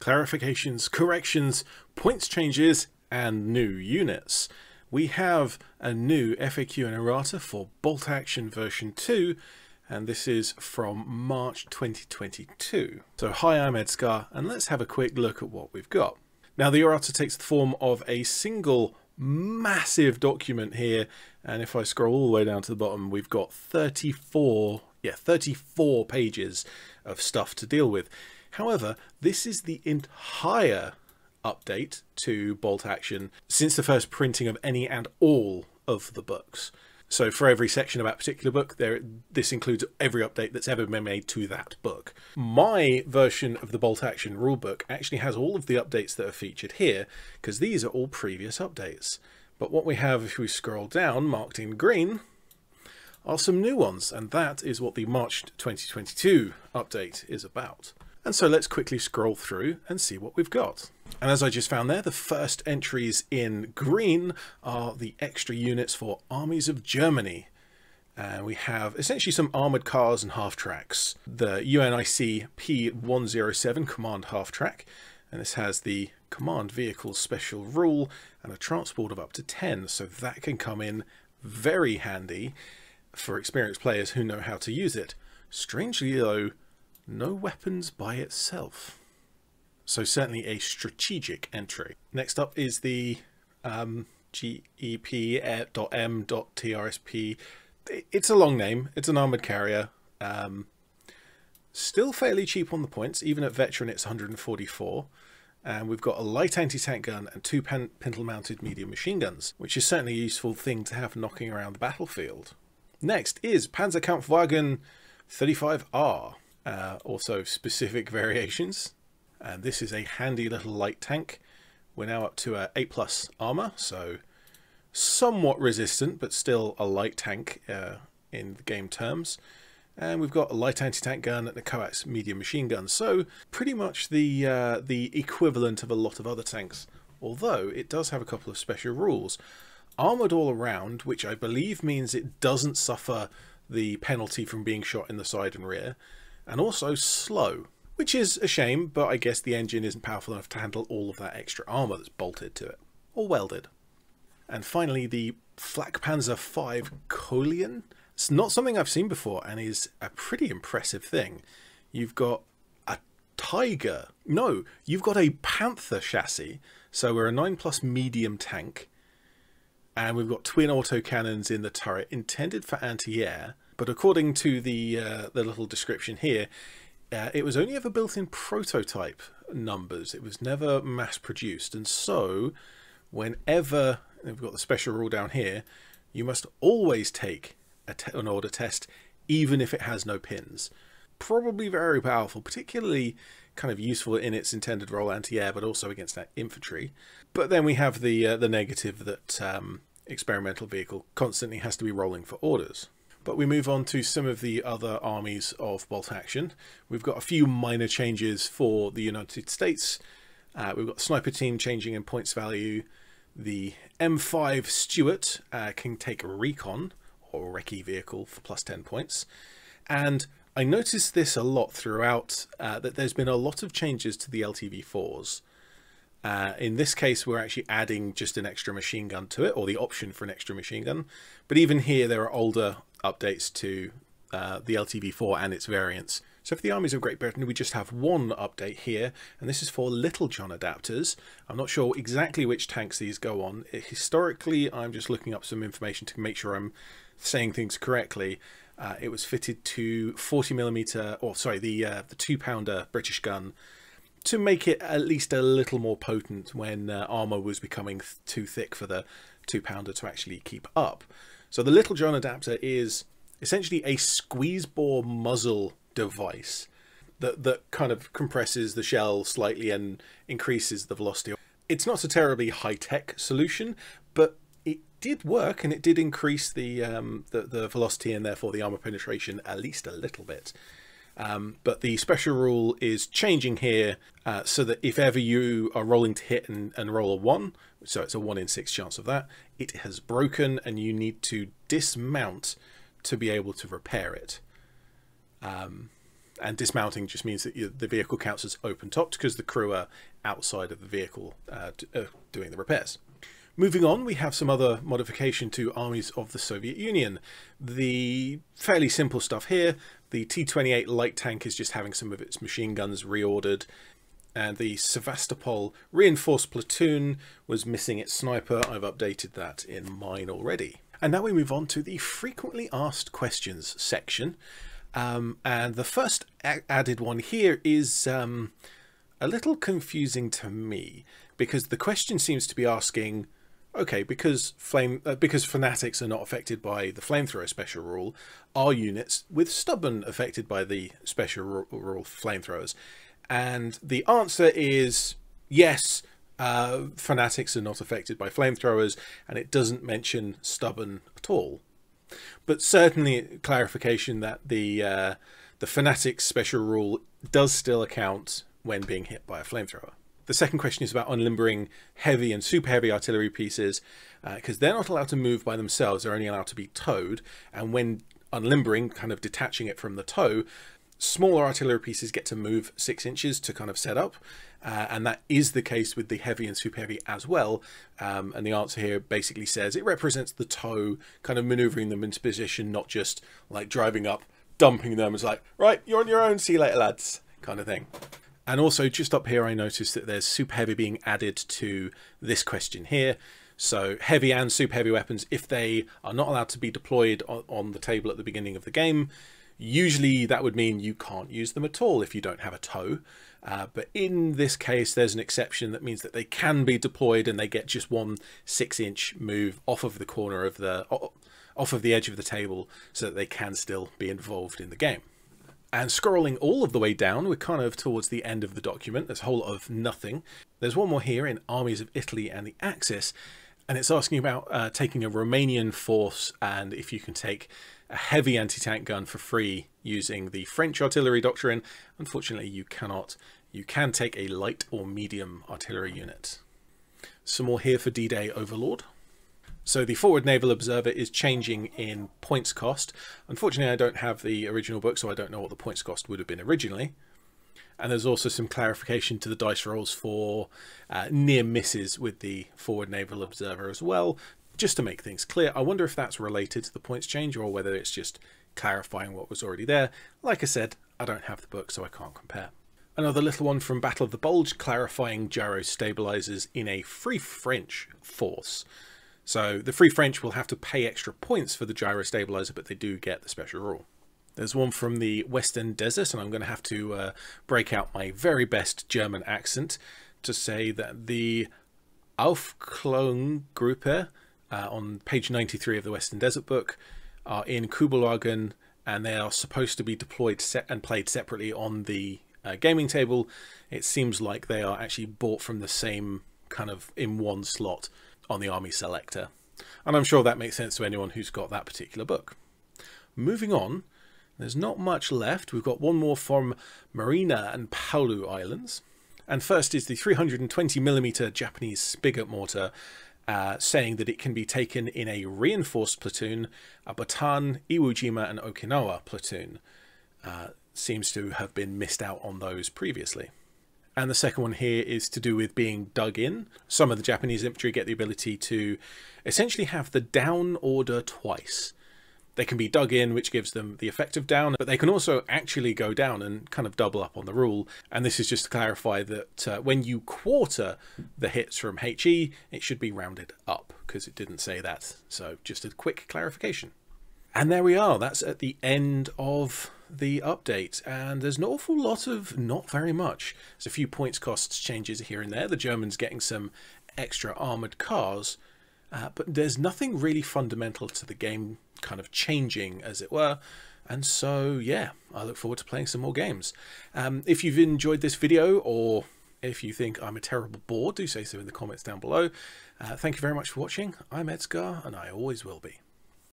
clarifications, corrections, points changes, and new units. We have a new FAQ and errata for Bolt Action version 2, and this is from March 2022. So hi, I'm ED-SKaR, and let's have a quick look at what we've got. Now the errata takes the form of a single massive document here, and if I scroll all the way down to the bottom, we've got 34 pages of stuff to deal with. However, this is the entire update to Bolt Action since the first printing of any and all of the books. So for every section of that particular book, this includes every update that's ever been made to that book. My version of the Bolt Action rulebook actually has all of the updates that are featured here, because these are all previous updates. But what we have, if we scroll down, marked in green, are some new ones, and that is what the March 2022 update is about. And so let's quickly scroll through and see what we've got. And as I just found there, the first entries in green are the extra units for Armies of Germany. And we have essentially some armoured cars and half-tracks. The UNIC P107 Command Half-Track, and this has the Command Vehicle Special Rule and a transport of up to 10, so that can come in very handy for experienced players who know how to use it. Strangely though, no weapons by itself. So certainly a strategic entry. Next up is the GEP.M.TRSP. It's a long name. It's an armoured carrier. Still fairly cheap on the points. Even at veteran it's 144. And we've got a light anti-tank gun and two pintle-mounted medium machine guns, which is certainly a useful thing to have knocking around the battlefield. Next is Panzerkampfwagen 35R. Also specific variations, and this is a handy little light tank. We're now up to a 8+ armor, so somewhat resistant but still a light tank in the game terms. And we've got a light anti-tank gun and a coax medium machine gun, so pretty much the equivalent of a lot of other tanks, although it does have a couple of special rules. Armored all around, which I believe means it doesn't suffer the penalty from being shot in the side and rear, and also slow, which is a shame, but I guess the engine isn't powerful enough to handle all of that extra armor that's bolted to it, or welded. And finally, the Flakpanzer V Kolien. It's not something I've seen before and is a pretty impressive thing. You've got a Tiger. No, you've got a Panther chassis. So we're a 9+ medium tank, and we've got twin autocannons in the turret intended for anti-air. But according to the little description here, it was only ever built in prototype numbers. It was never mass produced. And so whenever, we've got the special rule down here, you must always take an order test, even if it has no pins. Probably very powerful, particularly kind of useful in its intended role anti-air, but also against that infantry. But then we have the negative that experimental vehicle constantly has to be rolling for orders. But we move on to some of the other armies of Bolt Action. We've got a few minor changes for the United States. We've got the sniper team changing in points value. The M5 Stuart can take a recon or recce vehicle for +10 points. And I noticed this a lot throughout, that there's been a lot of changes to the LTV4s. In this case, we're actually adding just an extra machine gun to it, or the option for an extra machine gun. But even here, there are older updates to the LTV4 and its variants. So for the Armies of Great Britain, we just have one update here, and this is for Little John adapters. I'm not sure exactly which tanks these go on. Historically, I'm just looking up some information to make sure I'm saying things correctly. It was fitted to 40mm, or sorry, the 2-pounder British gun, to make it at least a little more potent when armor was becoming too thick for the 2-pounder to actually keep up. So the Little John adapter is essentially a squeeze bore muzzle device that kind of compresses the shell slightly and increases the velocity. It's not a terribly high-tech solution, but it did work, and it did increase the velocity and therefore the armor penetration at least a little bit. But the special rule is changing here so that if ever you are rolling to hit and roll a 1, so it's a 1 in 6 chance of that, it has broken and you need to dismount to be able to repair it. And dismounting just means that the vehicle counts as open-topped because the crew are outside of the vehicle doing the repairs. Moving on, we have some other modification to Armies of the Soviet Union. The fairly simple stuff here. The T-28 light tank is just having some of its machine guns reordered. And the Sevastopol reinforced platoon was missing its sniper. I've updated that in mine already. And now we move on to the frequently asked questions section. And the first added one here is a little confusing to me, because the question seems to be asking, okay, because fanatics are not affected by the flamethrower special rule, are units with stubborn affected by the special rule flamethrowers? And the answer is yes, fanatics are not affected by flamethrowers, and it doesn't mention stubborn at all. But certainly clarification that the fanatics special rule does still account when being hit by a flamethrower. The second question is about unlimbering heavy and super heavy artillery pieces, because they're not allowed to move by themselves, they're only allowed to be towed, and when unlimbering, kind of detaching it from the tow, smaller artillery pieces get to move 6 inches to kind of set up, and that is the case with the heavy and super heavy as well. And the answer here basically says it represents the tow, kind of maneuvering them into position, not just like driving up, dumping them. It's like, right, you're on your own, see you later lads, kind of thing. And also just up here I noticed that there's super heavy being added to this question here. So heavy and super heavy weapons, if they are not allowed to be deployed on the table at the beginning of the game, usually that would mean you can't use them at all if you don't have a tow. But in this case, there's an exception that means that they can be deployed and they get just 1 6-inch move off of the corner of off of the edge of the table, so that they can still be involved in the game. And scrolling all of the way down, we're kind of towards the end of the document. There's a whole lot of nothing. There's one more here in Armies of Italy and the Axis, and it's asking about taking a Romanian force and if you can take a heavy anti-tank gun for free using the French artillery doctrine. Unfortunately, you cannot. You can take a light or medium artillery unit. Some more here for D-Day Overlord. So the Forward Naval Observer is changing in points cost. Unfortunately, I don't have the original book, so I don't know what the points cost would have been originally. And there's also some clarification to the dice rolls for near misses with the Forward Naval Observer as well, just to make things clear. I wonder if that's related to the points change or whether it's just clarifying what was already there. Like I said, I don't have the book, so I can't compare. Another little one from Battle of the Bulge, clarifying gyro stabilizers in a Free French force. So the Free French will have to pay extra points for the gyro stabilizer, but they do get the special rule. There's one from the Western Desert, and I'm going to have to break out my very best German accent to say that the Aufklärungsgruppe on page 93 of the Western Desert book are in Kubellagen, and they are supposed to be deployed and played separately on the gaming table. It seems like they are actually bought from the same kind of in one slot on the army selector, and I'm sure that makes sense to anyone who's got that particular book. Moving on, there's not much left. We've got one more from Marina and Paulu Islands, and first is the 320mm Japanese spigot mortar, saying that it can be taken in a reinforced platoon, a Bataan, Iwo Jima and Okinawa platoon. Seems to have been missed out on those previously. And the second one here is to do with being dug in. Some of the Japanese infantry get the ability to essentially have the down order twice. They can be dug in, which gives them the effect of down, but they can also actually go down and kind of double up on the rule. And this is just to clarify that when you quarter the hits from HE, it should be rounded up, because it didn't say that. So just a quick clarification. And there we are. That's at the end of the update, and there's an awful lot of not very much. There's a few points costs changes here and there. The Germans getting some extra armoured cars, but there's nothing really fundamental to the game kind of changing, as it were. And so, yeah, I look forward to playing some more games. If you've enjoyed this video, or if you think I'm a terrible bore, do say so in the comments down below. Thank you very much for watching. I'm ED-SKaR, and I always will be.